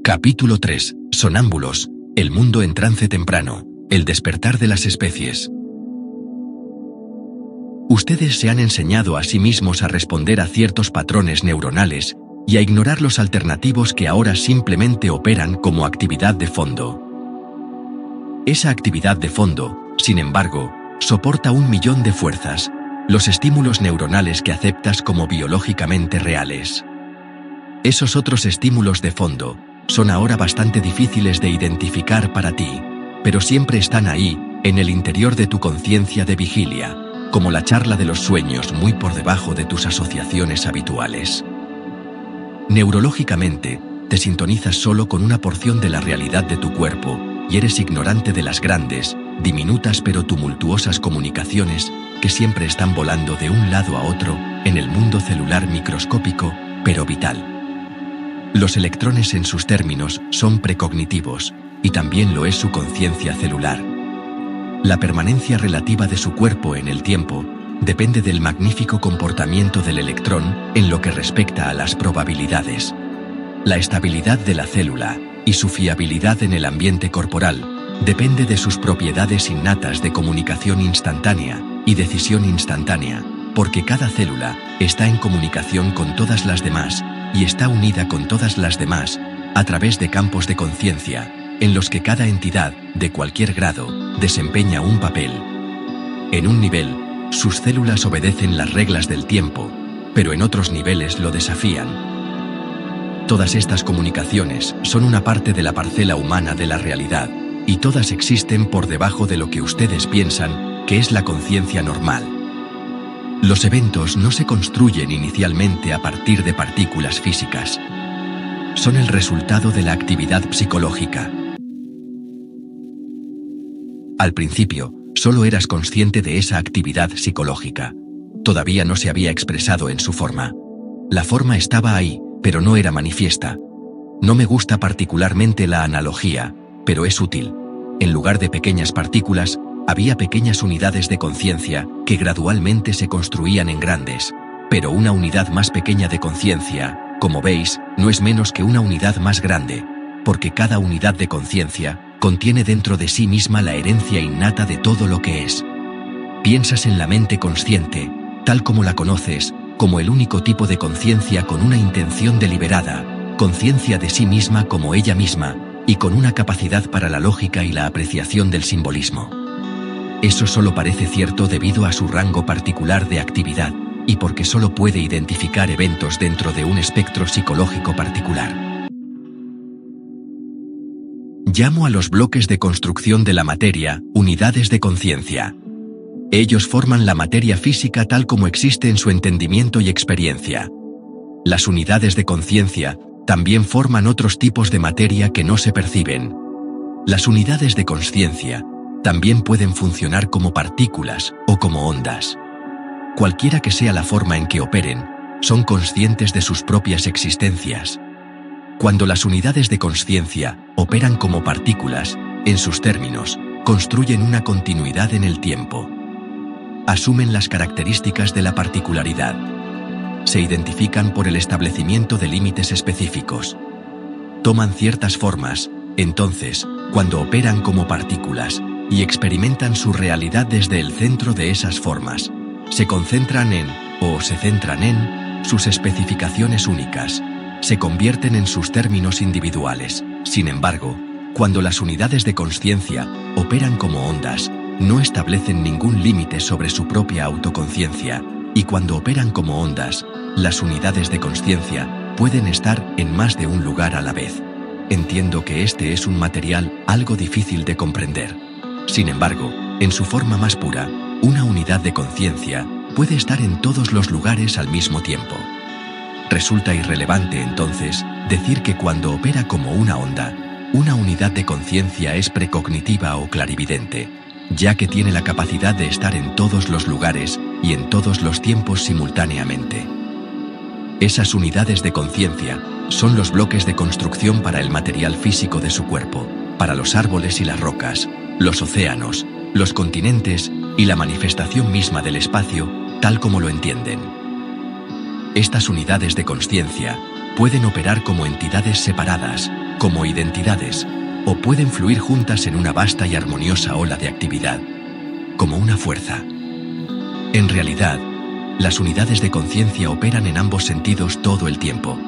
Capítulo 3. Sonámbulos. El mundo en trance temprano. El despertar de las especies. Ustedes se han enseñado a sí mismos a responder a ciertos patrones neuronales y a ignorar los alternativos que ahora simplemente operan como actividad de fondo. Esa actividad de fondo, sin embargo, soporta 1.000.000 de fuerzas, los estímulos neuronales que aceptas como biológicamente reales. Esos otros estímulos de fondo son ahora bastante difíciles de identificar para ti, pero siempre están ahí, en el interior de tu conciencia de vigilia, como la charla de los sueños muy por debajo de tus asociaciones habituales. Neurológicamente, te sintonizas solo con una porción de la realidad de tu cuerpo y eres ignorante de las grandes, diminutas pero tumultuosas comunicaciones que siempre están volando de un lado a otro en el mundo celular microscópico, pero vital. Los electrones en sus términos son precognitivos, y también lo es su conciencia celular. La permanencia relativa de su cuerpo en el tiempo depende del magnífico comportamiento del electrón en lo que respecta a las probabilidades. La estabilidad de la célula y su fiabilidad en el ambiente corporal depende de sus propiedades innatas de comunicación instantánea y decisión instantánea, porque cada célula está en comunicación con todas las demás y está unida con todas las demás a través de campos de conciencia, en los que cada entidad, de cualquier grado, desempeña un papel. En un nivel, sus células obedecen las reglas del tiempo, pero en otros niveles lo desafían. Todas estas comunicaciones son una parte de la parcela humana de la realidad, y todas existen por debajo de lo que ustedes piensan que es la conciencia normal. Los eventos no se construyen inicialmente a partir de partículas físicas. Son el resultado de la actividad psicológica. Al principio, solo eras consciente de esa actividad psicológica. Todavía no se había expresado en su forma. La forma estaba ahí, pero no era manifiesta. No me gusta particularmente la analogía, pero es útil. En lugar de pequeñas partículas, había pequeñas unidades de conciencia que gradualmente se construían en grandes, pero una unidad más pequeña de conciencia, como veis, no es menos que una unidad más grande, porque cada unidad de conciencia contiene dentro de sí misma la herencia innata de todo lo que es. Piensas en la mente consciente, tal como la conoces, como el único tipo de conciencia con una intención deliberada, conciencia de sí misma como ella misma, y con una capacidad para la lógica y la apreciación del simbolismo. Eso solo parece cierto debido a su rango particular de actividad, y porque solo puede identificar eventos dentro de un espectro psicológico particular. Llamo a los bloques de construcción de la materia unidades de conciencia. Ellos forman la materia física tal como existe en su entendimiento y experiencia. Las unidades de conciencia también forman otros tipos de materia que no se perciben. Las unidades de conciencia también pueden funcionar como partículas o como ondas. Cualquiera que sea la forma en que operen, son conscientes de sus propias existencias. Cuando las unidades de conciencia operan como partículas, en sus términos, construyen una continuidad en el tiempo. Asumen las características de la particularidad. Se identifican por el establecimiento de límites específicos. Toman ciertas formas, entonces, cuando operan como partículas, y experimentan su realidad desde el centro de esas formas. Se concentran en, o se centran en, sus especificaciones únicas. Se convierten en sus términos individuales. Sin embargo, cuando las unidades de conciencia operan como ondas, no establecen ningún límite sobre su propia autoconciencia, y cuando operan como ondas, las unidades de conciencia pueden estar en más de un lugar a la vez. Entiendo que este es un material algo difícil de comprender. Sin embargo, en su forma más pura, una unidad de conciencia puede estar en todos los lugares al mismo tiempo. Resulta irrelevante entonces decir que cuando opera como una onda, una unidad de conciencia es precognitiva o clarividente, ya que tiene la capacidad de estar en todos los lugares y en todos los tiempos simultáneamente. Esas unidades de conciencia son los bloques de construcción para el material físico de su cuerpo, para los árboles y las rocas, los océanos, los continentes y la manifestación misma del espacio, tal como lo entienden. Estas unidades de conciencia pueden operar como entidades separadas, como identidades, o pueden fluir juntas en una vasta y armoniosa ola de actividad, como una fuerza. En realidad, las unidades de conciencia operan en ambos sentidos todo el tiempo.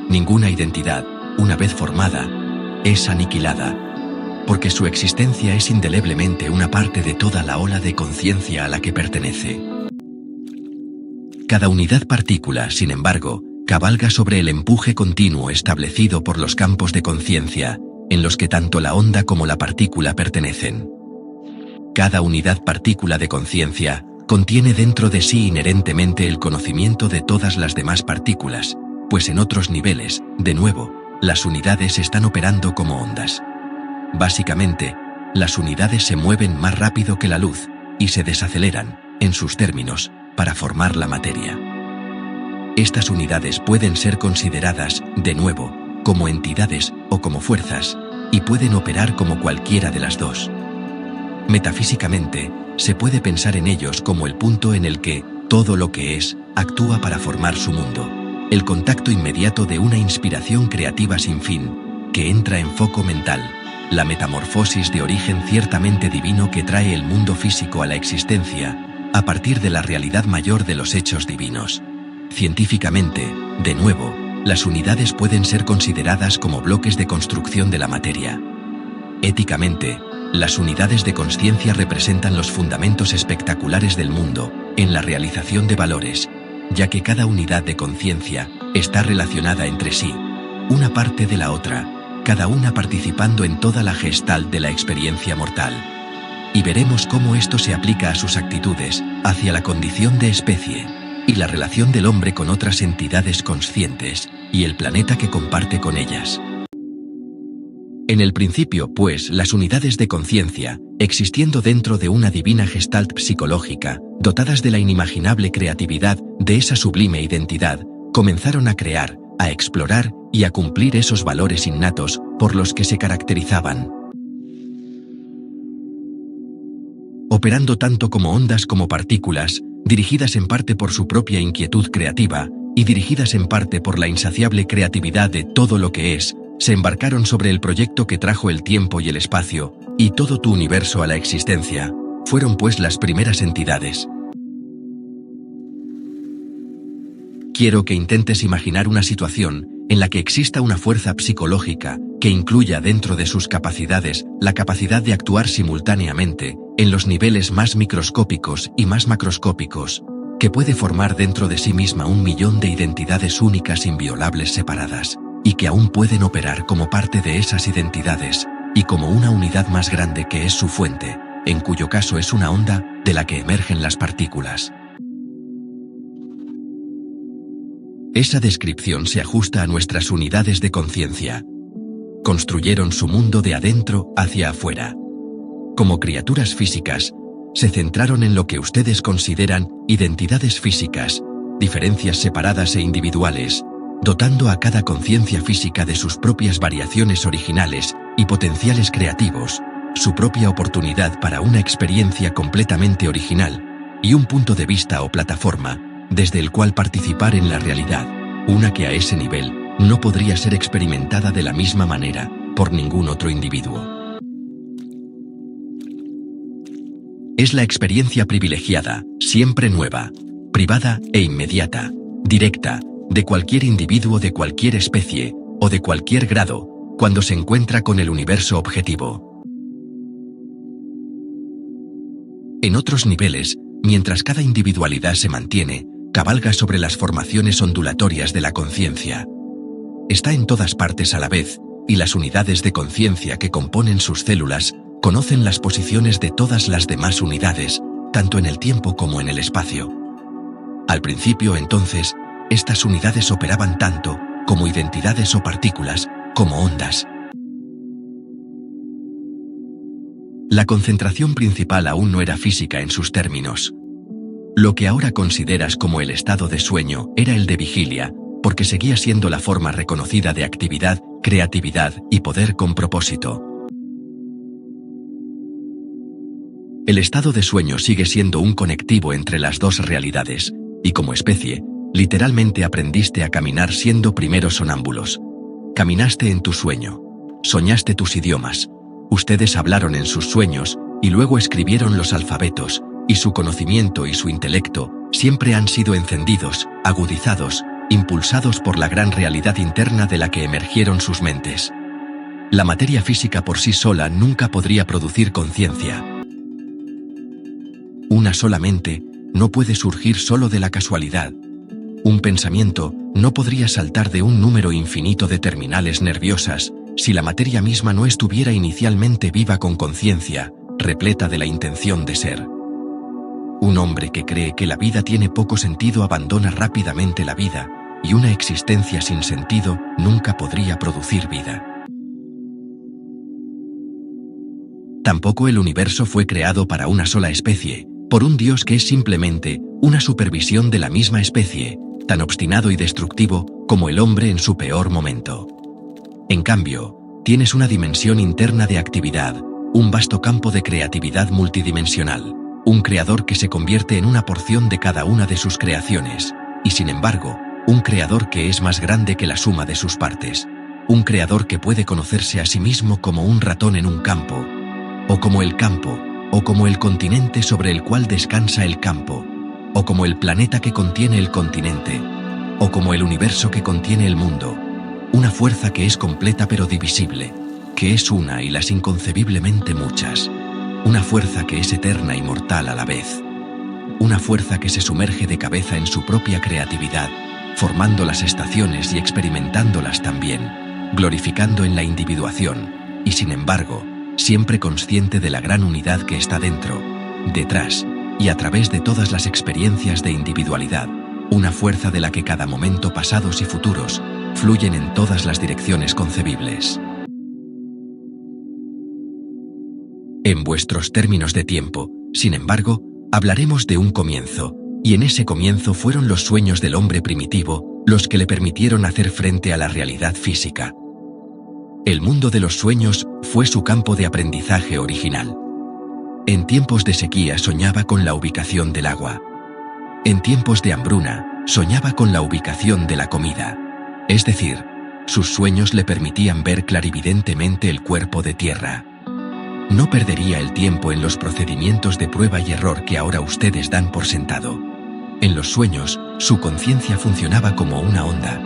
Ninguna identidad, una vez formada, es aniquilada, porque su existencia es indeleblemente una parte de toda la ola de conciencia a la que pertenece. Cada unidad partícula, sin embargo, cabalga sobre el empuje continuo establecido por los campos de conciencia, en los que tanto la onda como la partícula pertenecen. Cada unidad partícula de conciencia contiene dentro de sí inherentemente el conocimiento de todas las demás partículas, pues en otros niveles, de nuevo, las unidades están operando como ondas. Básicamente, las unidades se mueven más rápido que la luz, y se desaceleran, en sus términos, para formar la materia. Estas unidades pueden ser consideradas, de nuevo, como entidades o como fuerzas, y pueden operar como cualquiera de las dos. Metafísicamente, se puede pensar en ellos como el punto en el que todo lo que es actúa para formar su mundo, el contacto inmediato de una inspiración creativa sin fin, que entra en foco mental, la metamorfosis de origen ciertamente divino que trae el mundo físico a la existencia, a partir de la realidad mayor de los hechos divinos. Científicamente, de nuevo, las unidades pueden ser consideradas como bloques de construcción de la materia. Éticamente, las unidades de consciencia representan los fundamentos espectaculares del mundo, en la realización de valores, ya que cada unidad de conciencia está relacionada entre sí, una parte de la otra, cada una participando en toda la gestalt de la experiencia mortal. Y veremos cómo esto se aplica a sus actitudes, hacia la condición de especie, y la relación del hombre con otras entidades conscientes, y el planeta que comparte con ellas. En el principio, pues, las unidades de conciencia, existiendo dentro de una divina gestalt psicológica, dotadas de la inimaginable creatividad de esa sublime identidad, comenzaron a crear, a explorar y a cumplir esos valores innatos por los que se caracterizaban. Operando tanto como ondas como partículas, dirigidas en parte por su propia inquietud creativa y dirigidas en parte por la insaciable creatividad de todo lo que es, se embarcaron sobre el proyecto que trajo el tiempo y el espacio, y todo tu universo a la existencia. Fueron pues las primeras entidades. Quiero que intentes imaginar una situación en la que exista una fuerza psicológica que incluya dentro de sus capacidades la capacidad de actuar simultáneamente en los niveles más microscópicos y más macroscópicos, que puede formar dentro de sí misma 1.000.000 de identidades únicas inviolables separadas, y que aún pueden operar como parte de esas identidades, y como una unidad más grande que es su fuente, en cuyo caso es una onda de la que emergen las partículas. Esa descripción se ajusta a nuestras unidades de conciencia. Construyeron su mundo de adentro hacia afuera. Como criaturas físicas, se centraron en lo que ustedes consideran identidades físicas, diferencias separadas e individuales, dotando a cada conciencia física de sus propias variaciones originales y potenciales creativos, su propia oportunidad para una experiencia completamente original, y un punto de vista o plataforma, desde el cual participar en la realidad, una que a ese nivel no podría ser experimentada de la misma manera por ningún otro individuo. Es la experiencia privilegiada, siempre nueva, privada e inmediata, directa, de cualquier individuo de cualquier especie, o de cualquier grado, cuando se encuentra con el universo objetivo. En otros niveles, mientras cada individualidad se mantiene, cabalga sobre las formaciones ondulatorias de la conciencia. Está en todas partes a la vez, y las unidades de conciencia que componen sus células conocen las posiciones de todas las demás unidades, tanto en el tiempo como en el espacio. Al principio, entonces, estas unidades operaban tanto como identidades o partículas, como ondas. La concentración principal aún no era física en sus términos. Lo que ahora consideras como el estado de sueño era el de vigilia, porque seguía siendo la forma reconocida de actividad, creatividad y poder con propósito. El estado de sueño sigue siendo un conectivo entre las dos realidades, y como especie, literalmente aprendiste a caminar siendo primeros sonámbulos. Caminaste en tu sueño. Soñaste tus idiomas. Ustedes hablaron en sus sueños y luego escribieron los alfabetos, y su conocimiento y su intelecto siempre han sido encendidos, agudizados, impulsados por la gran realidad interna de la que emergieron sus mentes. La materia física por sí sola nunca podría producir conciencia. Una sola mente no puede surgir solo de la casualidad. Un pensamiento no podría saltar de un número infinito de terminales nerviosas si la materia misma no estuviera inicialmente viva con conciencia, repleta de la intención de ser. Un hombre que cree que la vida tiene poco sentido abandona rápidamente la vida, y una existencia sin sentido nunca podría producir vida. Tampoco el universo fue creado para una sola especie, por un Dios que es simplemente una supervisión de la misma especie, tan obstinado y destructivo como el hombre en su peor momento. En cambio, tienes una dimensión interna de actividad, un vasto campo de creatividad multidimensional, un creador que se convierte en una porción de cada una de sus creaciones, y sin embargo, un creador que es más grande que la suma de sus partes, un creador que puede conocerse a sí mismo como un ratón en un campo, o como el campo, o como el continente sobre el cual descansa el campo, o como el planeta que contiene el continente, o como el universo que contiene el mundo, una fuerza que es completa pero divisible, que es una y las inconcebiblemente muchas, una fuerza que es eterna y mortal a la vez, una fuerza que se sumerge de cabeza en su propia creatividad, formando las estaciones y experimentándolas también, glorificando en la individuación, y sin embargo, siempre consciente de la gran unidad que está dentro, detrás, y a través de todas las experiencias de individualidad, una fuerza de la que cada momento pasados y futuros fluyen en todas las direcciones concebibles. En vuestros términos de tiempo, sin embargo, hablaremos de un comienzo, y en ese comienzo fueron los sueños del hombre primitivo los que le permitieron hacer frente a la realidad física. El mundo de los sueños fue su campo de aprendizaje original. En tiempos de sequía soñaba con la ubicación del agua. En tiempos de hambruna, soñaba con la ubicación de la comida. Es decir, sus sueños le permitían ver clarividentemente el cuerpo de tierra. No perdería el tiempo en los procedimientos de prueba y error que ahora ustedes dan por sentado. En los sueños, su conciencia funcionaba como una onda.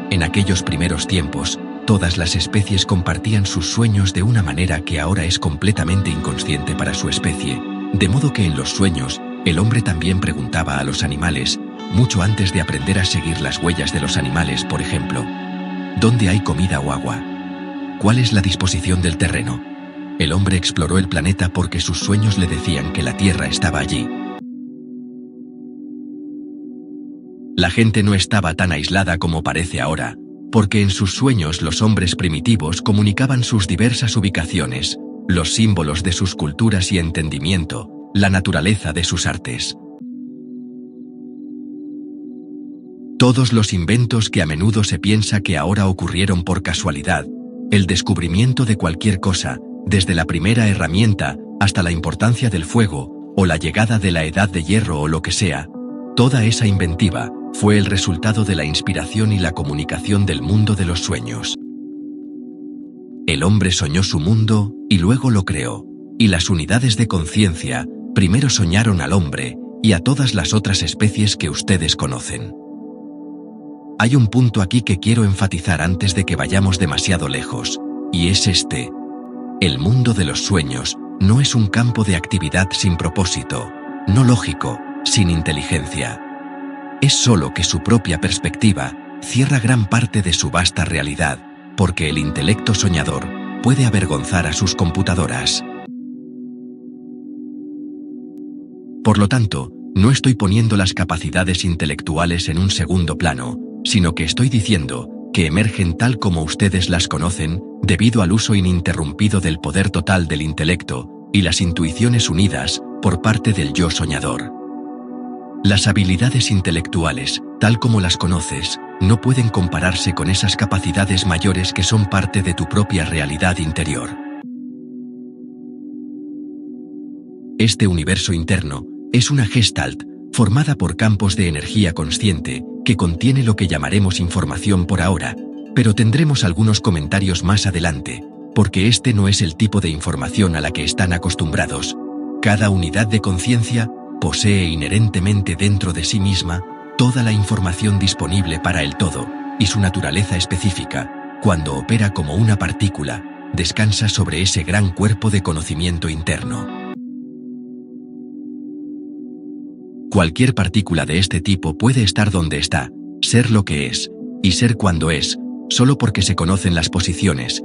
En aquellos primeros tiempos, todas las especies compartían sus sueños de una manera que ahora es completamente inconsciente para su especie, de modo que en los sueños, el hombre también preguntaba a los animales, mucho antes de aprender a seguir las huellas de los animales, por ejemplo, ¿dónde hay comida o agua? ¿Cuál es la disposición del terreno? El hombre exploró el planeta porque sus sueños le decían que la Tierra estaba allí. La gente no estaba tan aislada como parece ahora, porque en sus sueños los hombres primitivos comunicaban sus diversas ubicaciones, los símbolos de sus culturas y entendimiento, la naturaleza de sus artes. Todos los inventos que a menudo se piensa que ahora ocurrieron por casualidad, el descubrimiento de cualquier cosa, desde la primera herramienta hasta la importancia del fuego, o la llegada de la edad de hierro o lo que sea, toda esa inventiva fue el resultado de la inspiración y la comunicación del mundo de los sueños. El hombre soñó su mundo y luego lo creó, y las unidades de conciencia primero soñaron al hombre y a todas las otras especies que ustedes conocen. Hay un punto aquí que quiero enfatizar antes de que vayamos demasiado lejos, y es este. El mundo de los sueños no es un campo de actividad sin propósito, no lógico, sin inteligencia. Es solo que su propia perspectiva cierra gran parte de su vasta realidad, porque el intelecto soñador puede avergonzar a sus computadoras. Por lo tanto, no estoy poniendo las capacidades intelectuales en un segundo plano, sino que estoy diciendo que emergen tal como ustedes las conocen, debido al uso ininterrumpido del poder total del intelecto y las intuiciones unidas por parte del yo soñador. Las habilidades intelectuales, tal como las conoces, no pueden compararse con esas capacidades mayores que son parte de tu propia realidad interior. Este universo interno es una gestalt formada por campos de energía consciente que contiene lo que llamaremos información por ahora, Pero tendremos algunos comentarios más adelante, porque este no es el tipo de información a la que están acostumbrados. Cada unidad de conciencia posee inherentemente dentro de sí misma toda la información disponible para el todo, y su naturaleza específica, cuando opera como una partícula, descansa sobre ese gran cuerpo de conocimiento interno. Cualquier partícula de este tipo puede estar donde está, ser lo que es, y ser cuando es, solo porque se conocen las posiciones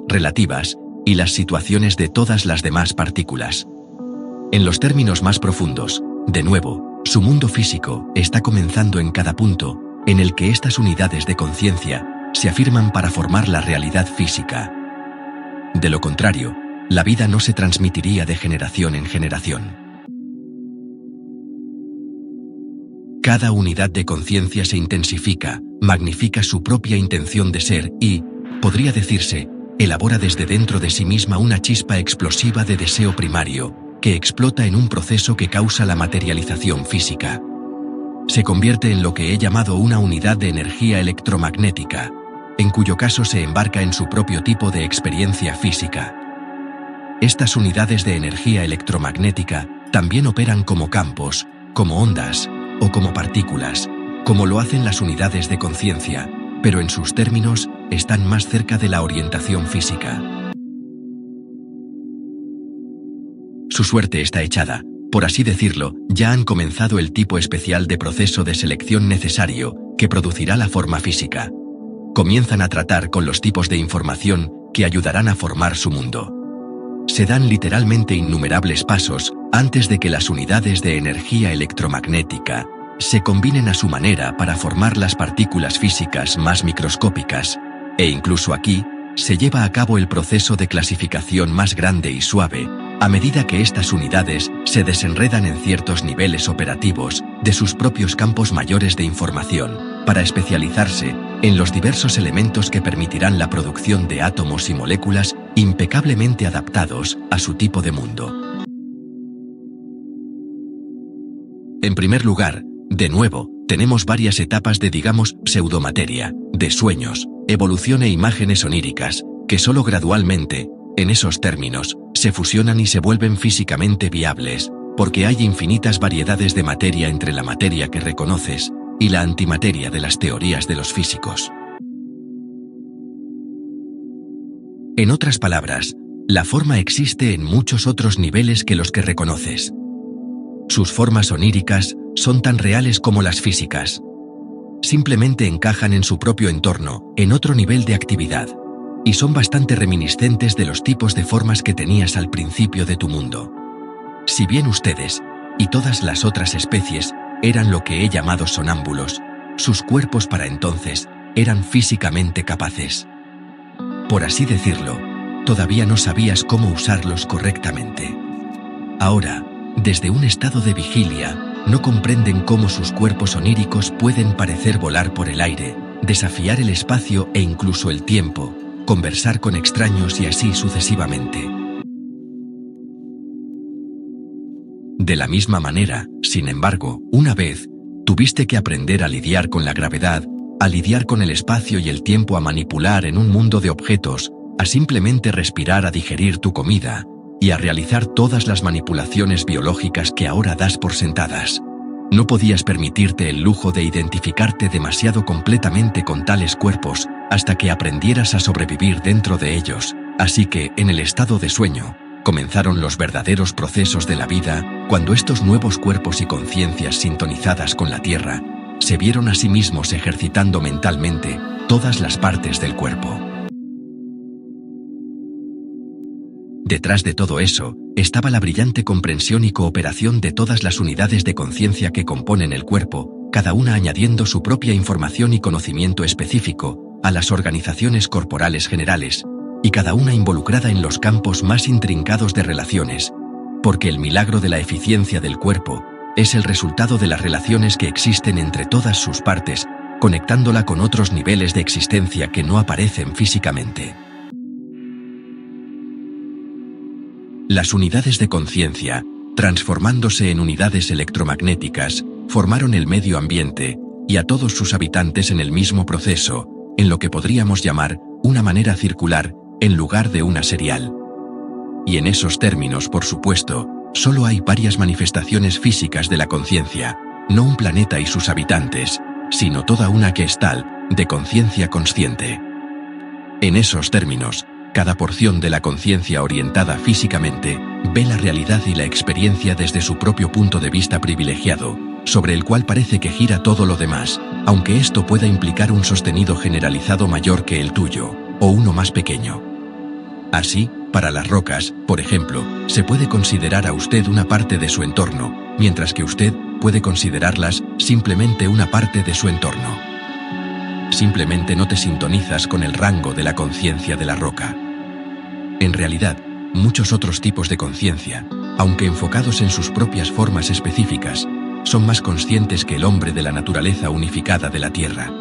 relativas y las situaciones de todas las demás partículas. En los términos más profundos, de nuevo, su mundo físico está comenzando en cada punto en el que estas unidades de conciencia se afirman para formar la realidad física. De lo contrario, la vida no se transmitiría de generación en generación. Cada unidad de conciencia se intensifica, magnifica su propia intención de ser y, podría decirse, elabora desde dentro de sí misma una chispa explosiva de deseo primario, que explota en un proceso que causa la materialización física. Se convierte en lo que he llamado una unidad de energía electromagnética, en cuyo caso se embarca en su propio tipo de experiencia física. Estas unidades de energía electromagnética también operan como campos, como ondas, o como partículas, como lo hacen las unidades de conciencia, pero en sus términos están más cerca de la orientación física. Su suerte está echada, por así decirlo, ya han comenzado el tipo especial de proceso de selección necesario que producirá la forma física. Comienzan a tratar con los tipos de información que ayudarán a formar su mundo. Se dan literalmente innumerables pasos antes de que las unidades de energía electromagnética se combinen a su manera para formar las partículas físicas más microscópicas, e incluso aquí se lleva a cabo el proceso de clasificación más grande y suave, a medida que estas unidades se desenredan en ciertos niveles operativos de sus propios campos mayores de información, para especializarse en los diversos elementos que permitirán la producción de átomos y moléculas impecablemente adaptados a su tipo de mundo. En primer lugar, de nuevo, tenemos varias etapas de, digamos, pseudomateria, de sueños, evolución e imágenes oníricas, que solo gradualmente, en esos términos, se fusionan y se vuelven físicamente viables, porque hay infinitas variedades de materia entre la materia que reconoces y la antimateria de las teorías de los físicos. En otras palabras, la forma existe en muchos otros niveles que los que reconoces. Sus formas oníricas son tan reales como las físicas. Simplemente encajan en su propio entorno, en otro nivel de actividad, y son bastante reminiscentes de los tipos de formas que tenías al principio de tu mundo. Si bien ustedes, y todas las otras especies, eran lo que he llamado sonámbulos, sus cuerpos para entonces eran físicamente capaces. Por así decirlo, todavía no sabías cómo usarlos correctamente. Ahora, desde un estado de vigilia, no comprenden cómo sus cuerpos oníricos pueden parecer volar por el aire, desafiar el espacio e incluso el tiempo, conversar con extraños y así sucesivamente. De la misma manera, sin embargo, una vez, tuviste que aprender a lidiar con la gravedad, a lidiar con el espacio y el tiempo, a manipular en un mundo de objetos, a simplemente respirar, a digerir tu comida, y a realizar todas las manipulaciones biológicas que ahora das por sentadas. No podías permitirte el lujo de identificarte demasiado completamente con tales cuerpos hasta que aprendieras a sobrevivir dentro de ellos, así que, en el estado de sueño, comenzaron los verdaderos procesos de la vida, cuando estos nuevos cuerpos y conciencias sintonizadas con la Tierra se vieron a sí mismos ejercitando mentalmente todas las partes del cuerpo. Detrás de todo eso, estaba la brillante comprensión y cooperación de todas las unidades de conciencia que componen el cuerpo, cada una añadiendo su propia información y conocimiento específico a las organizaciones corporales generales, y cada una involucrada en los campos más intrincados de relaciones, porque el milagro de la eficiencia del cuerpo es el resultado de las relaciones que existen entre todas sus partes, conectándola con otros niveles de existencia que no aparecen físicamente. Las unidades de conciencia, transformándose en unidades electromagnéticas, formaron el medio ambiente, y a todos sus habitantes en el mismo proceso, en lo que podríamos llamar una manera circular, en lugar de una serial. Y en esos términos, por supuesto, solo hay varias manifestaciones físicas de la conciencia, no un planeta y sus habitantes, sino toda una Gestalt de conciencia consciente. En esos términos, cada porción de la conciencia orientada físicamente ve la realidad y la experiencia desde su propio punto de vista privilegiado, sobre el cual parece que gira todo lo demás, aunque esto pueda implicar un sostenido generalizado mayor que el tuyo, o uno más pequeño. Así, para las rocas, por ejemplo, se puede considerar a usted una parte de su entorno, mientras que usted puede considerarlas simplemente una parte de su entorno. Simplemente no te sintonizas con el rango de la conciencia de la roca. En realidad, muchos otros tipos de conciencia, aunque enfocados en sus propias formas específicas, son más conscientes que el hombre de la naturaleza unificada de la Tierra.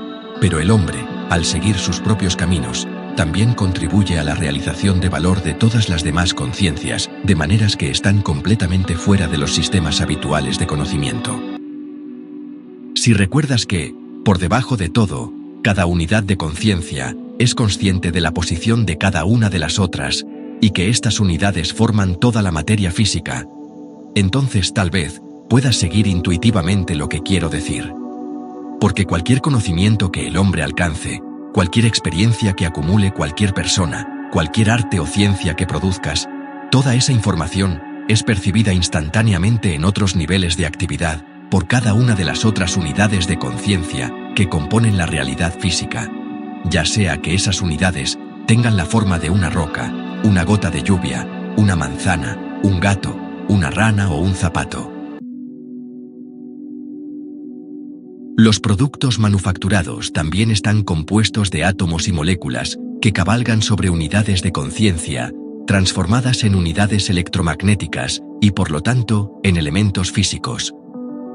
Pero el hombre, al seguir sus propios caminos, también contribuye a la realización de valor de todas las demás conciencias, de maneras que están completamente fuera de los sistemas habituales de conocimiento. Si recuerdas que, por debajo de todo, cada unidad de conciencia es consciente de la posición de cada una de las otras, y que estas unidades forman toda la materia física, entonces tal vez puedas seguir intuitivamente lo que quiero decir. Porque cualquier conocimiento que el hombre alcance, cualquier experiencia que acumule cualquier persona, cualquier arte o ciencia que produzcas, toda esa información es percibida instantáneamente en otros niveles de actividad por cada una de las otras unidades de conciencia que componen la realidad física, ya sea que esas unidades tengan la forma de una roca, una gota de lluvia, una manzana, un gato, una rana o un zapato. Los productos manufacturados también están compuestos de átomos y moléculas que cabalgan sobre unidades de conciencia, transformadas en unidades electromagnéticas y por lo tanto en elementos físicos.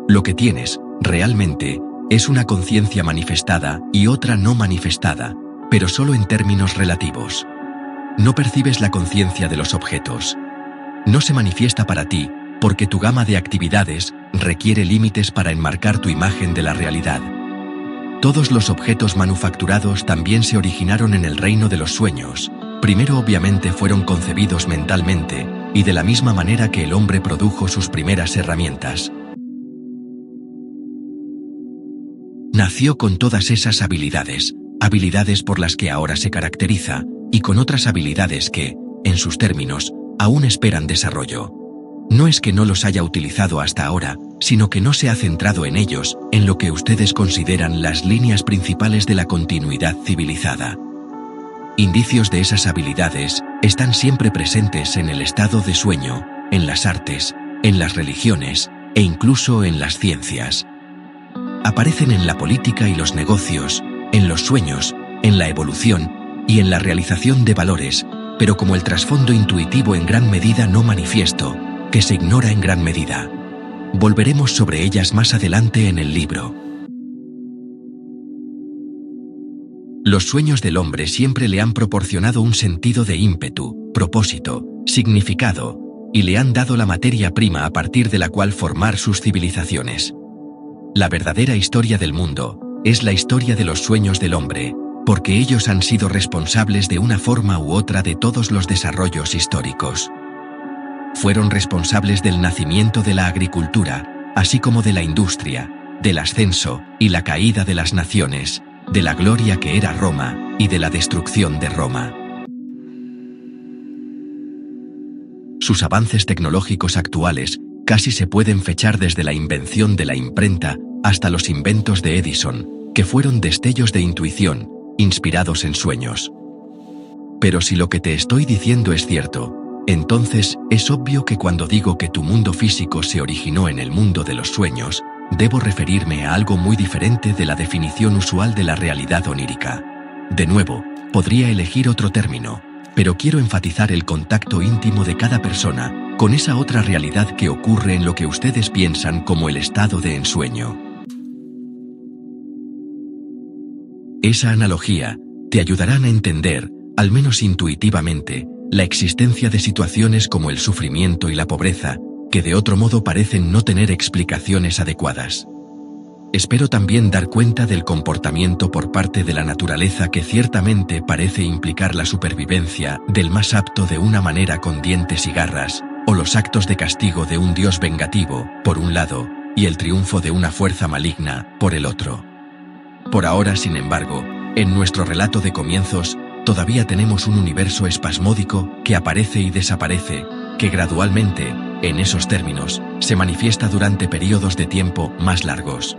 Lo que tienes, realmente, es una conciencia manifestada y otra no manifestada, pero solo en términos relativos. No percibes la conciencia de los objetos. No se manifiesta para ti, porque tu gama de actividades requiere límites para enmarcar tu imagen de la realidad. Todos los objetos manufacturados también se originaron en el reino de los sueños. Primero obviamente fueron concebidos mentalmente, y de la misma manera que el hombre produjo sus primeras herramientas. Nació con todas esas habilidades por las que ahora se caracteriza, y con otras habilidades que, en sus términos, aún esperan desarrollo. No es que no los haya utilizado hasta ahora, sino que no se ha centrado en ellos, en lo que ustedes consideran las líneas principales de la continuidad civilizada. Indicios de esas habilidades están siempre presentes en el estado de sueño, en las artes, en las religiones e incluso en las ciencias. Aparecen en la política y los negocios, en los sueños, en la evolución y en la realización de valores, pero como el trasfondo intuitivo en gran medida no manifiesto, que se ignora en gran medida. Volveremos sobre ellas más adelante en el libro. Los sueños del hombre siempre le han proporcionado un sentido de ímpetu, propósito, significado, y le han dado la materia prima a partir de la cual formar sus civilizaciones. La verdadera historia del mundo es la historia de los sueños del hombre, porque ellos han sido responsables de una forma u otra de todos los desarrollos históricos. Fueron responsables del nacimiento de la agricultura, así como de la industria, del ascenso y la caída de las naciones, de la gloria que era Roma y de la destrucción de Roma. Sus avances tecnológicos actuales casi se pueden fechar desde la invención de la imprenta hasta los inventos de Edison, que fueron destellos de intuición, inspirados en sueños. Pero si lo que te estoy diciendo es cierto, entonces es obvio que cuando digo que tu mundo físico se originó en el mundo de los sueños, debo referirme a algo muy diferente de la definición usual de la realidad onírica. De nuevo, podría elegir otro término, pero quiero enfatizar el contacto íntimo de cada persona con esa otra realidad que ocurre en lo que ustedes piensan como el estado de ensueño. Esa analogía te ayudará a entender, al menos intuitivamente, la existencia de situaciones como el sufrimiento y la pobreza, que de otro modo parecen no tener explicaciones adecuadas. Espero también dar cuenta del comportamiento por parte de la naturaleza que ciertamente parece implicar la supervivencia del más apto de una manera con dientes y garras, o los actos de castigo de un dios vengativo, por un lado, y el triunfo de una fuerza maligna, por el otro. Por ahora, sin embargo, en nuestro relato de comienzos, todavía tenemos un universo espasmódico que aparece y desaparece, que gradualmente, en esos términos, se manifiesta durante periodos de tiempo más largos.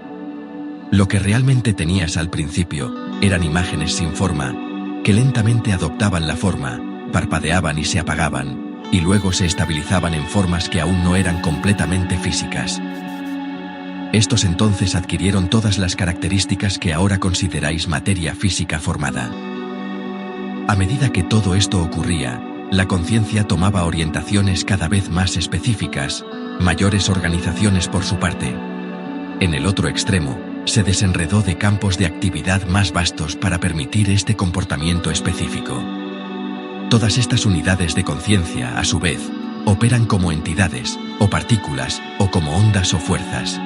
Lo que realmente tenías al principio eran imágenes sin forma, que lentamente adoptaban la forma, parpadeaban y se apagaban, y luego se estabilizaban en formas que aún no eran completamente físicas. Estos entonces adquirieron todas las características que ahora consideráis materia física formada. A medida que todo esto ocurría, la conciencia tomaba orientaciones cada vez más específicas, mayores organizaciones por su parte. En el otro extremo, se desenredó de campos de actividad más vastos para permitir este comportamiento específico. Todas estas unidades de conciencia, a su vez, operan como entidades, o partículas, o como ondas o fuerzas.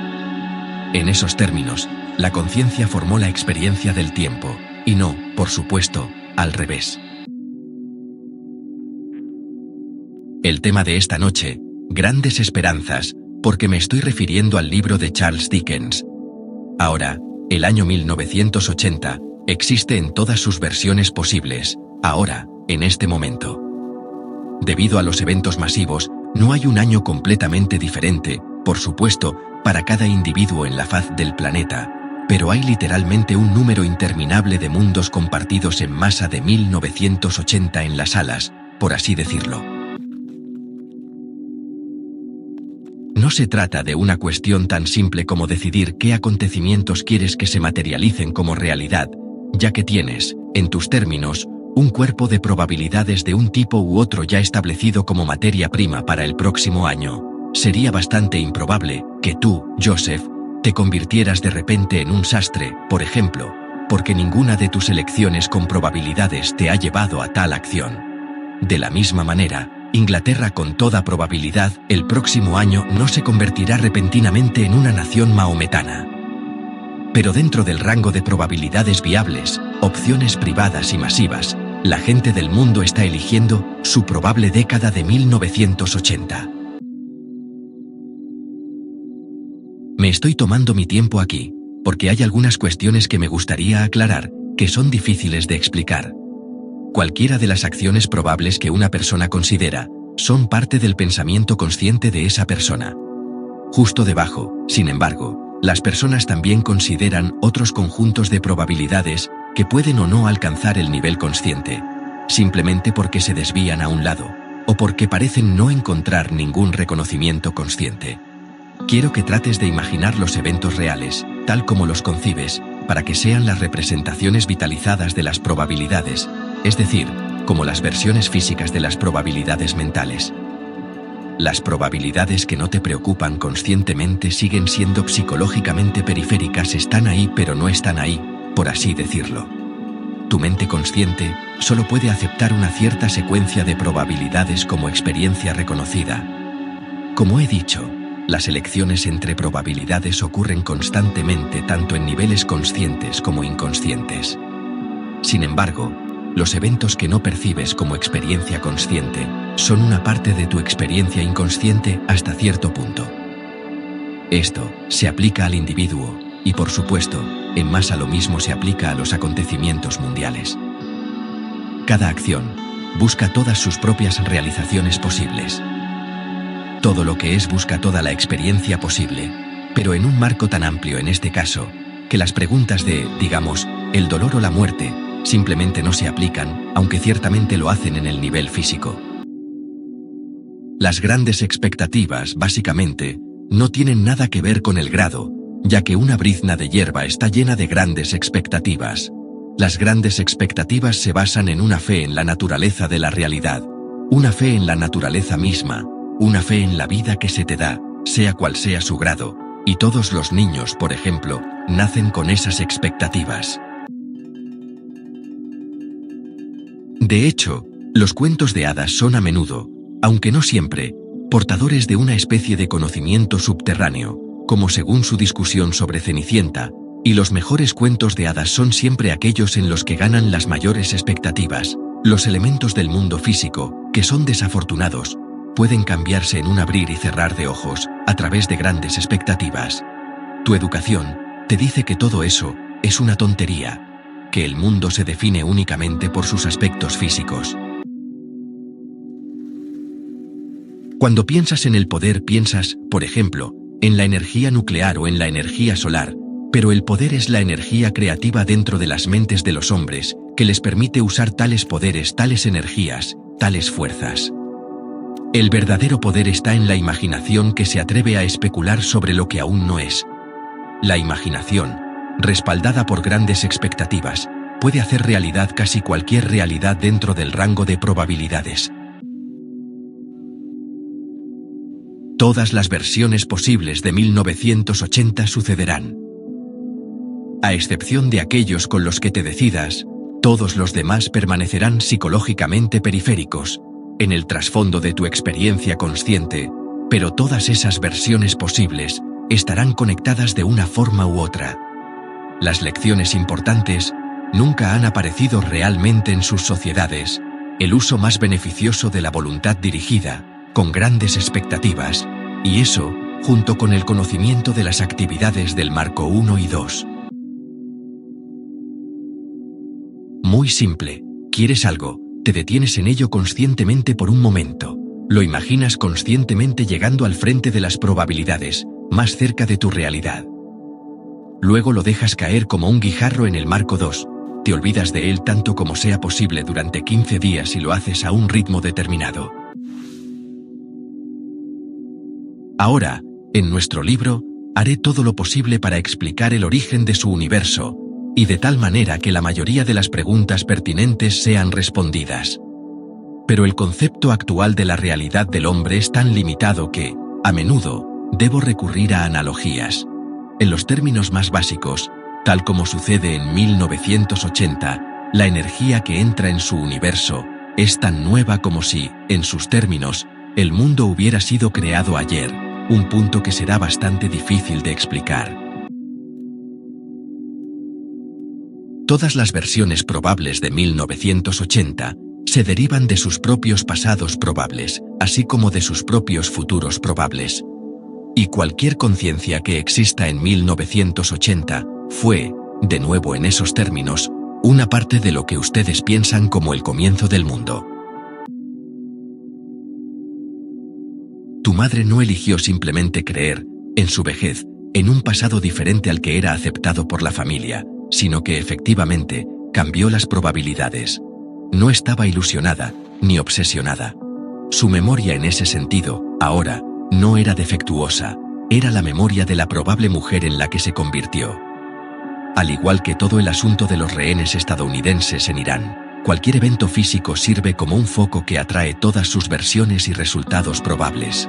En esos términos, la conciencia formó la experiencia del tiempo, y no, por supuesto, al revés. El tema de esta noche, grandes esperanzas, porque me estoy refiriendo al libro de Charles Dickens. Ahora, el año 1980, existe en todas sus versiones posibles, ahora, en este momento. Debido a los eventos masivos, no hay un año completamente diferente, por supuesto, para cada individuo en la faz del planeta, pero hay literalmente un número interminable de mundos compartidos en masa de 1980 en las salas, por así decirlo. No se trata de una cuestión tan simple como decidir qué acontecimientos quieres que se materialicen como realidad, ya que tienes, en tus términos, un cuerpo de probabilidades de un tipo u otro ya establecido como materia prima para el próximo año. Sería bastante improbable que tú, Joseph, te convirtieras de repente en un sastre, por ejemplo, porque ninguna de tus elecciones con probabilidades te ha llevado a tal acción. De la misma manera, Inglaterra con toda probabilidad el próximo año no se convertirá repentinamente en una nación mahometana. Pero dentro del rango de probabilidades viables, opciones privadas y masivas, la gente del mundo está eligiendo su probable década de 1980. Me estoy tomando mi tiempo aquí, porque hay algunas cuestiones que me gustaría aclarar, que son difíciles de explicar. Cualquiera de las acciones probables que una persona considera, son parte del pensamiento consciente de esa persona. Justo debajo, sin embargo, las personas también consideran otros conjuntos de probabilidades que pueden o no alcanzar el nivel consciente, simplemente porque se desvían a un lado, o porque parecen no encontrar ningún reconocimiento consciente. Quiero que trates de imaginar los eventos reales, tal como los concibes, para que sean las representaciones vitalizadas de las probabilidades, es decir, como las versiones físicas de las probabilidades mentales. Las probabilidades que no te preocupan conscientemente siguen siendo psicológicamente periféricas, están ahí pero no están ahí, por así decirlo. Tu mente consciente solo puede aceptar una cierta secuencia de probabilidades como experiencia reconocida. Como he dicho, las elecciones entre probabilidades ocurren constantemente tanto en niveles conscientes como inconscientes. Sin embargo, los eventos que no percibes como experiencia consciente son una parte de tu experiencia inconsciente hasta cierto punto. Esto se aplica al individuo y, por supuesto, en masa lo mismo se aplica a los acontecimientos mundiales. Cada acción busca todas sus propias realizaciones posibles. Todo lo que es busca toda la experiencia posible, pero en un marco tan amplio en este caso, que las preguntas de, digamos, el dolor o la muerte, simplemente no se aplican, aunque ciertamente lo hacen en el nivel físico. Las grandes expectativas, básicamente, no tienen nada que ver con el grado, ya que una brizna de hierba está llena de grandes expectativas. Las grandes expectativas se basan en una fe en la naturaleza de la realidad, una fe en la naturaleza misma, una fe en la vida que se te da, sea cual sea su grado, y todos los niños, por ejemplo, nacen con esas expectativas. De hecho, los cuentos de hadas son a menudo, aunque no siempre, portadores de una especie de conocimiento subterráneo, como según su discusión sobre Cenicienta, y los mejores cuentos de hadas son siempre aquellos en los que ganan las mayores expectativas. Los elementos del mundo físico, que son desafortunados, pueden cambiarse en un abrir y cerrar de ojos, a través de grandes expectativas. Tu educación te dice que todo eso es una tontería, que el mundo se define únicamente por sus aspectos físicos. Cuando piensas en el poder piensas, por ejemplo, en la energía nuclear o en la energía solar, pero el poder es la energía creativa dentro de las mentes de los hombres, que les permite usar tales poderes, tales energías, tales fuerzas. El verdadero poder está en la imaginación que se atreve a especular sobre lo que aún no es. La imaginación, respaldada por grandes expectativas, puede hacer realidad casi cualquier realidad dentro del rango de probabilidades. Todas las versiones posibles de 1980 sucederán. A excepción de aquellos con los que te decidas, todos los demás permanecerán psicológicamente periféricos, en el trasfondo de tu experiencia consciente, pero todas esas versiones posibles estarán conectadas de una forma u otra. Las lecciones importantes nunca han aparecido realmente en sus sociedades, el uso más beneficioso de la voluntad dirigida, con grandes expectativas, y eso, junto con el conocimiento de las actividades del marco 1 y 2. Muy simple, quieres algo, te detienes en ello conscientemente por un momento, lo imaginas conscientemente llegando al frente de las probabilidades, más cerca de tu realidad. Luego lo dejas caer como un guijarro en el marco 2, te olvidas de él tanto como sea posible durante 15 días y lo haces a un ritmo determinado. Ahora, en nuestro libro, haré todo lo posible para explicar el origen de su universo, y de tal manera que la mayoría de las preguntas pertinentes sean respondidas. Pero el concepto actual de la realidad del hombre es tan limitado que, a menudo, debo recurrir a analogías. En los términos más básicos, tal como sucede en 1980, la energía que entra en su universo es tan nueva como si, en sus términos, el mundo hubiera sido creado ayer, un punto que será bastante difícil de explicar. Todas las versiones probables de 1980 se derivan de sus propios pasados probables, así como de sus propios futuros probables. Y cualquier conciencia que exista en 1980 fue, de nuevo en esos términos, una parte de lo que ustedes piensan como el comienzo del mundo. Tu madre no eligió simplemente creer, en su vejez, en un pasado diferente al que era aceptado por la familia, sino que efectivamente cambió las probabilidades. No estaba ilusionada, ni obsesionada. Su memoria en ese sentido, ahora, no era defectuosa, era la memoria de la probable mujer en la que se convirtió. Al igual que todo el asunto de los rehenes estadounidenses en Irán, cualquier evento físico sirve como un foco que atrae todas sus versiones y resultados probables.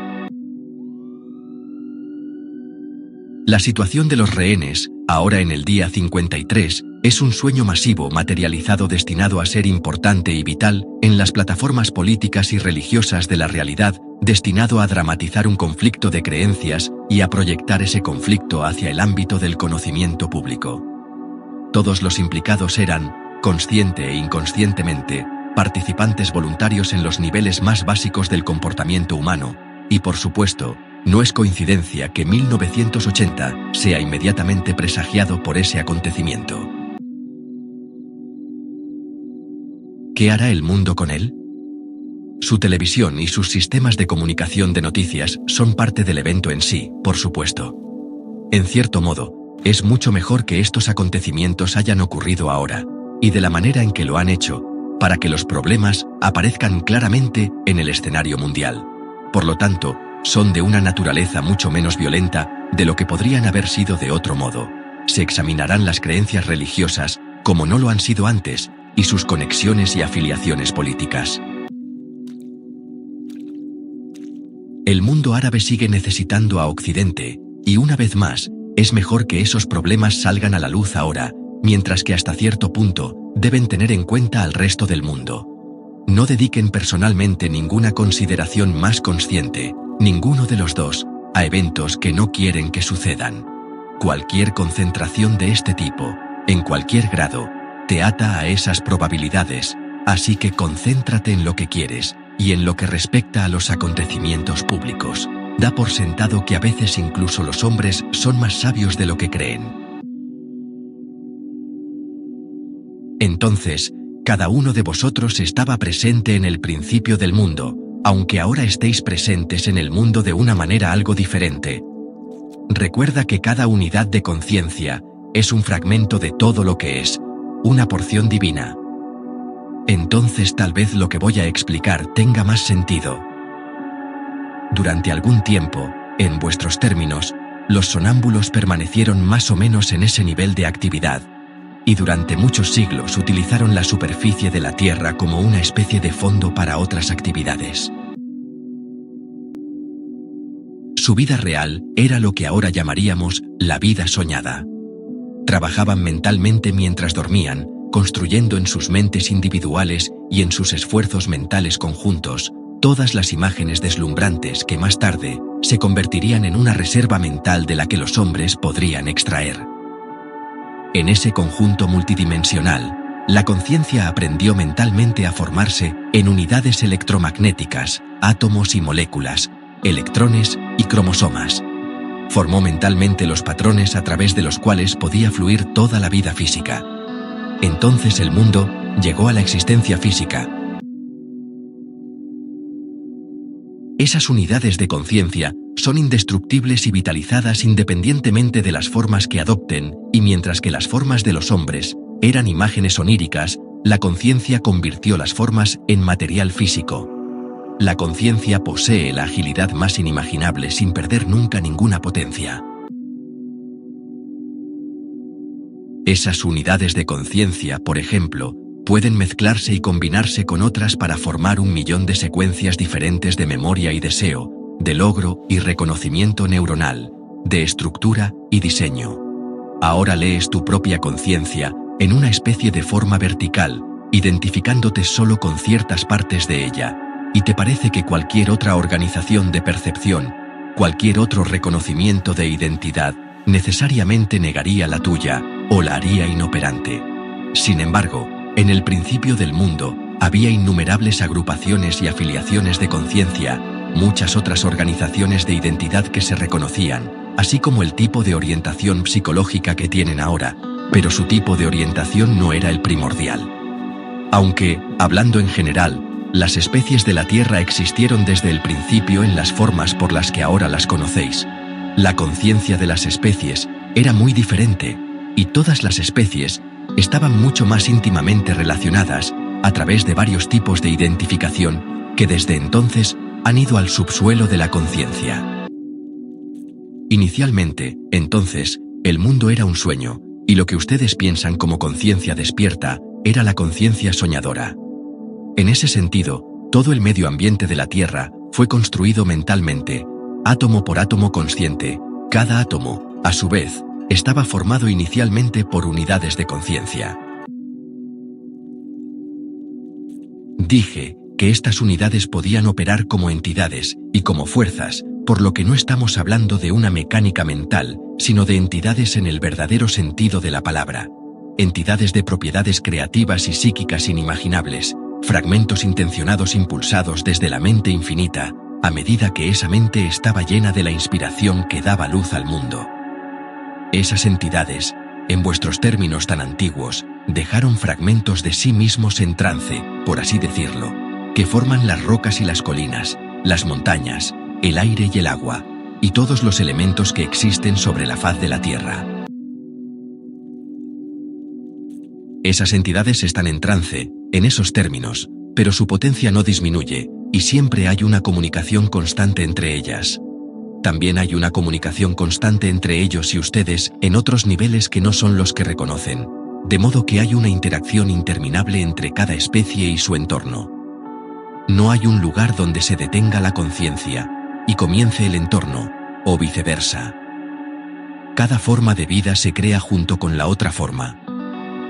La situación de los rehenes, ahora en el día 53, es un sueño masivo materializado destinado a ser importante y vital en las plataformas políticas y religiosas de la realidad, destinado a dramatizar un conflicto de creencias y a proyectar ese conflicto hacia el ámbito del conocimiento público. Todos los implicados eran, consciente e inconscientemente, participantes voluntarios en los niveles más básicos del comportamiento humano, y por supuesto, no es coincidencia que 1980 sea inmediatamente presagiado por ese acontecimiento. ¿Qué hará el mundo con él? Su televisión y sus sistemas de comunicación de noticias son parte del evento en sí, por supuesto. En cierto modo, es mucho mejor que estos acontecimientos hayan ocurrido ahora, y de la manera en que lo han hecho, para que los problemas aparezcan claramente en el escenario mundial. Por lo tanto, son de una naturaleza mucho menos violenta de lo que podrían haber sido de otro modo. Se examinarán las creencias religiosas, como no lo han sido antes, y sus conexiones y afiliaciones políticas. El mundo árabe sigue necesitando a Occidente, y una vez más, es mejor que esos problemas salgan a la luz ahora, mientras que hasta cierto punto, deben tener en cuenta al resto del mundo. No dediquen personalmente ninguna consideración más consciente, ninguno de los dos, a eventos que no quieren que sucedan. Cualquier concentración de este tipo, en cualquier grado, te ata a esas probabilidades, así que concéntrate en lo que quieres, y en lo que respecta a los acontecimientos públicos. Da por sentado que a veces incluso los hombres son más sabios de lo que creen. Entonces, cada uno de vosotros estaba presente en el principio del mundo, aunque ahora estéis presentes en el mundo de una manera algo diferente. Recuerda que cada unidad de conciencia es un fragmento de todo lo que es, una porción divina. Entonces tal vez lo que voy a explicar tenga más sentido. Durante algún tiempo, en vuestros términos, los sonámbulos permanecieron más o menos en ese nivel de actividad, y durante muchos siglos utilizaron la superficie de la Tierra como una especie de fondo para otras actividades. Su vida real era lo que ahora llamaríamos la vida soñada. Trabajaban mentalmente mientras dormían, construyendo en sus mentes individuales y en sus esfuerzos mentales conjuntos todas las imágenes deslumbrantes que más tarde se convertirían en una reserva mental de la que los hombres podrían extraer. En ese conjunto multidimensional, la conciencia aprendió mentalmente a formarse en unidades electromagnéticas, átomos y moléculas, electrones y cromosomas. Formó mentalmente los patrones a través de los cuales podía fluir toda la vida física. Entonces el mundo llegó a la existencia física. Esas unidades de conciencia son indestructibles y vitalizadas independientemente de las formas que adopten, y mientras que las formas de los hombres eran imágenes oníricas, la conciencia convirtió las formas en material físico. La conciencia posee la agilidad más inimaginable sin perder nunca ninguna potencia. Esas unidades de conciencia, por ejemplo, pueden mezclarse y combinarse con otras para formar 1.000.000 de secuencias diferentes de memoria y deseo, de logro y reconocimiento neuronal, de estructura y diseño. Ahora lees tu propia conciencia en una especie de forma vertical, identificándote solo con ciertas partes de ella, y te parece que cualquier otra organización de percepción, cualquier otro reconocimiento de identidad, necesariamente negaría la tuya o la haría inoperante. Sin embargo, en el principio del mundo, había innumerables agrupaciones y afiliaciones de conciencia, muchas otras organizaciones de identidad que se reconocían, así como el tipo de orientación psicológica que tienen ahora, pero su tipo de orientación no era el primordial. Aunque, hablando en general, las especies de la Tierra existieron desde el principio en las formas por las que ahora las conocéis. La conciencia de las especies era muy diferente, y todas las especies estaban mucho más íntimamente relacionadas a través de varios tipos de identificación que desde entonces han ido al subsuelo de la conciencia. Inicialmente, entonces, el mundo era un sueño, y lo que ustedes piensan como conciencia despierta era la conciencia soñadora. En ese sentido, todo el medio ambiente de la Tierra fue construido mentalmente, átomo por átomo consciente. Cada átomo, a su vez, estaba formado inicialmente por unidades de conciencia. Dije que estas unidades podían operar como entidades y como fuerzas, por lo que no estamos hablando de una mecánica mental, sino de entidades en el verdadero sentido de la palabra. Entidades de propiedades creativas y psíquicas inimaginables, fragmentos intencionados impulsados desde la mente infinita, a medida que esa mente estaba llena de la inspiración que daba luz al mundo. Esas entidades, en vuestros términos tan antiguos, dejaron fragmentos de sí mismos en trance, por así decirlo, que forman las rocas y las colinas, las montañas, el aire y el agua, y todos los elementos que existen sobre la faz de la Tierra. Esas entidades están en trance, en esos términos, pero su potencia no disminuye, y siempre hay una comunicación constante entre ellas. También hay una comunicación constante entre ellos y ustedes en otros niveles que no son los que reconocen, de modo que hay una interacción interminable entre cada especie y su entorno. No hay un lugar donde se detenga la conciencia y comience el entorno, o viceversa. Cada forma de vida se crea junto con la otra forma.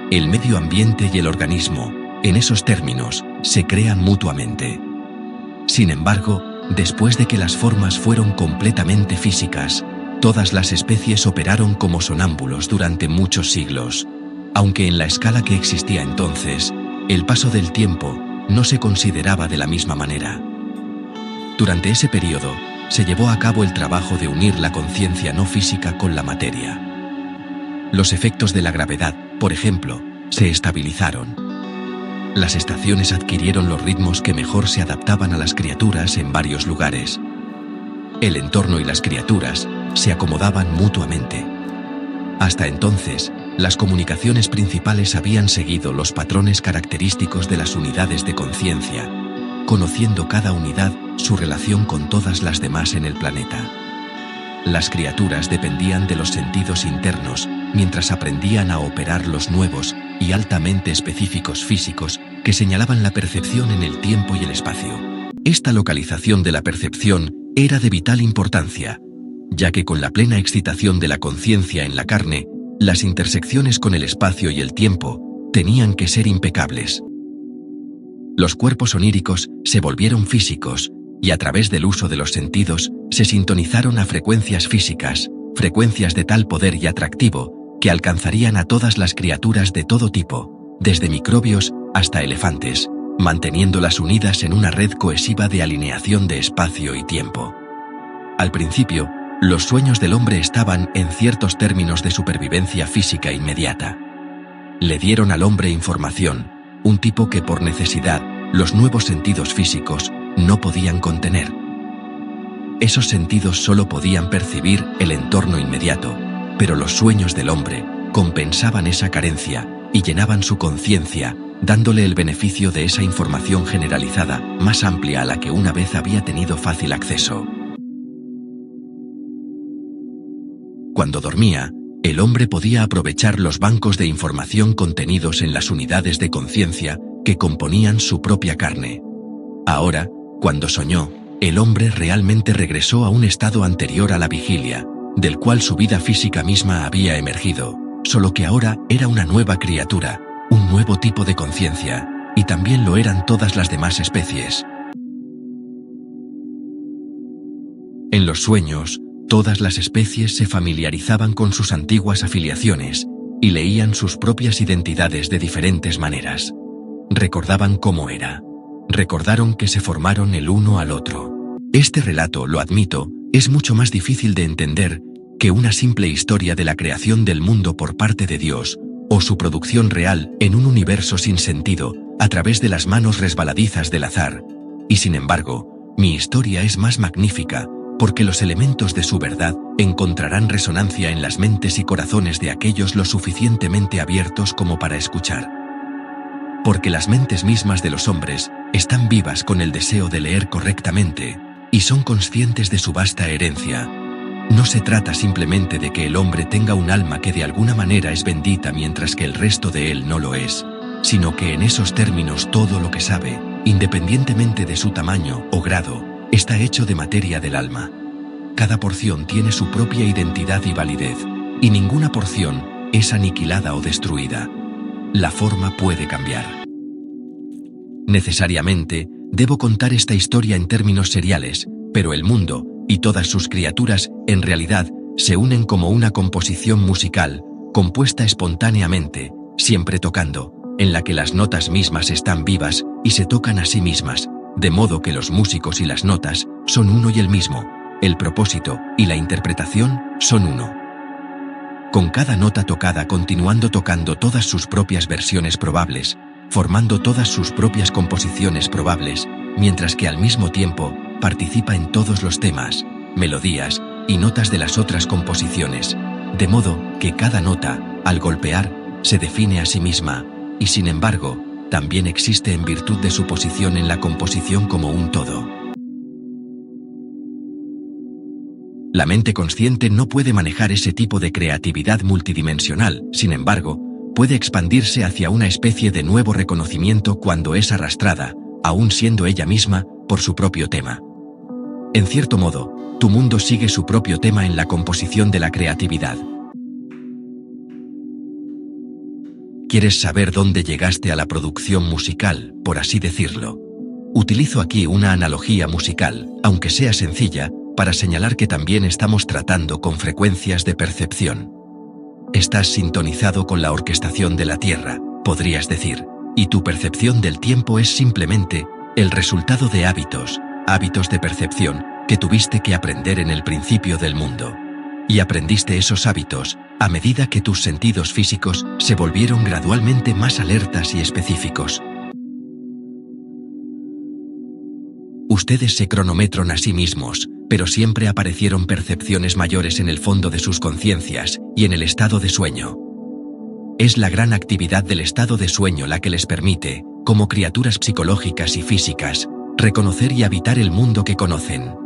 El medio ambiente y el organismo, en esos términos, se crean mutuamente. Sin embargo, Después de que las formas fueron completamente físicas, todas las especies operaron como sonámbulos durante muchos siglos, aunque en la escala que existía entonces, el paso del tiempo no se consideraba de la misma manera. Durante ese periodo, se llevó a cabo el trabajo de unir la conciencia no física con la materia. Los efectos de la gravedad, por ejemplo, se estabilizaron. Las estaciones adquirieron los ritmos que mejor se adaptaban a las criaturas en varios lugares. El entorno y las criaturas se acomodaban mutuamente. Hasta entonces, las comunicaciones principales habían seguido los patrones característicos de las unidades de conciencia, conociendo cada unidad su relación con todas las demás en el planeta. Las criaturas dependían de los sentidos internos, mientras aprendían a operar los nuevos y altamente específicos físicos que señalaban la percepción en el tiempo y el espacio. Esta localización de la percepción era de vital importancia, ya que con la plena excitación de la conciencia en la carne, las intersecciones con el espacio y el tiempo tenían que ser impecables. Los cuerpos oníricos se volvieron físicos y a través del uso de los sentidos se sintonizaron a frecuencias físicas, frecuencias de tal poder y atractivo que alcanzarían a todas las criaturas de todo tipo, desde microbios hasta elefantes, manteniéndolas unidas en una red cohesiva de alineación de espacio y tiempo. Al principio, los sueños del hombre estaban en ciertos términos de supervivencia física inmediata. Le dieron al hombre información, un tipo que por necesidad, los nuevos sentidos físicos no podían contener. Esos sentidos solo podían percibir el entorno inmediato, pero los sueños del hombre compensaban esa carencia y llenaban su conciencia, dándole el beneficio de esa información generalizada, más amplia a la que una vez había tenido fácil acceso. Cuando dormía, el hombre podía aprovechar los bancos de información contenidos en las unidades de conciencia que componían su propia carne. Ahora, cuando soñó, el hombre realmente regresó a un estado anterior a la vigilia, del cual su vida física misma había emergido, solo que ahora era una nueva criatura, un nuevo tipo de conciencia, y también lo eran todas las demás especies. En los sueños, todas las especies se familiarizaban con sus antiguas afiliaciones y leían sus propias identidades de diferentes maneras. Recordaban cómo era. Recordaron que se formaron el uno al otro. Este relato, lo admito, es mucho más difícil de entender que una simple historia de la creación del mundo por parte de Dios, o su producción real en un universo sin sentido, a través de las manos resbaladizas del azar. Y sin embargo, mi historia es más magnífica, porque los elementos de su verdad encontrarán resonancia en las mentes y corazones de aquellos lo suficientemente abiertos como para escuchar. Porque las mentes mismas de los hombres están vivas con el deseo de leer correctamente, y son conscientes de su vasta herencia. No se trata simplemente de que el hombre tenga un alma que de alguna manera es bendita mientras que el resto de él no lo es, sino que en esos términos todo lo que sabe, independientemente de su tamaño o grado, está hecho de materia del alma. Cada porción tiene su propia identidad y validez, y ninguna porción es aniquilada o destruida. La forma puede cambiar. Necesariamente, debo contar esta historia en términos seriales, pero el mundo, y todas sus criaturas, en realidad, se unen como una composición musical, compuesta espontáneamente, siempre tocando, en la que las notas mismas están vivas y se tocan a sí mismas, de modo que los músicos y las notas son uno y el mismo, el propósito y la interpretación son uno. Con cada nota tocada continuando tocando todas sus propias versiones probables, formando todas sus propias composiciones probables, mientras que al mismo tiempo participa en todos los temas, melodías y notas de las otras composiciones, de modo que cada nota, al golpear, se define a sí misma, y sin embargo, también existe en virtud de su posición en la composición como un todo. La mente consciente no puede manejar ese tipo de creatividad multidimensional, sin embargo, puede expandirse hacia una especie de nuevo reconocimiento cuando es arrastrada, aún siendo ella misma, por su propio tema. En cierto modo, tu mundo sigue su propio tema en la composición de la creatividad. ¿Quieres saber dónde llegaste a la producción musical, por así decirlo? Utilizo aquí una analogía musical, aunque sea sencilla, para señalar que también estamos tratando con frecuencias de percepción. Estás sintonizado con la orquestación de la Tierra, podrías decir, y tu percepción del tiempo es simplemente el resultado de hábitos de percepción que tuviste que aprender en el principio del mundo. Y aprendiste esos hábitos a medida que tus sentidos físicos se volvieron gradualmente más alertas y específicos. Ustedes se cronometran a sí mismos, pero siempre aparecieron percepciones mayores en el fondo de sus conciencias y en el estado de sueño. Es la gran actividad del estado de sueño la que les permite, como criaturas psicológicas y físicas, reconocer y habitar el mundo que conocen.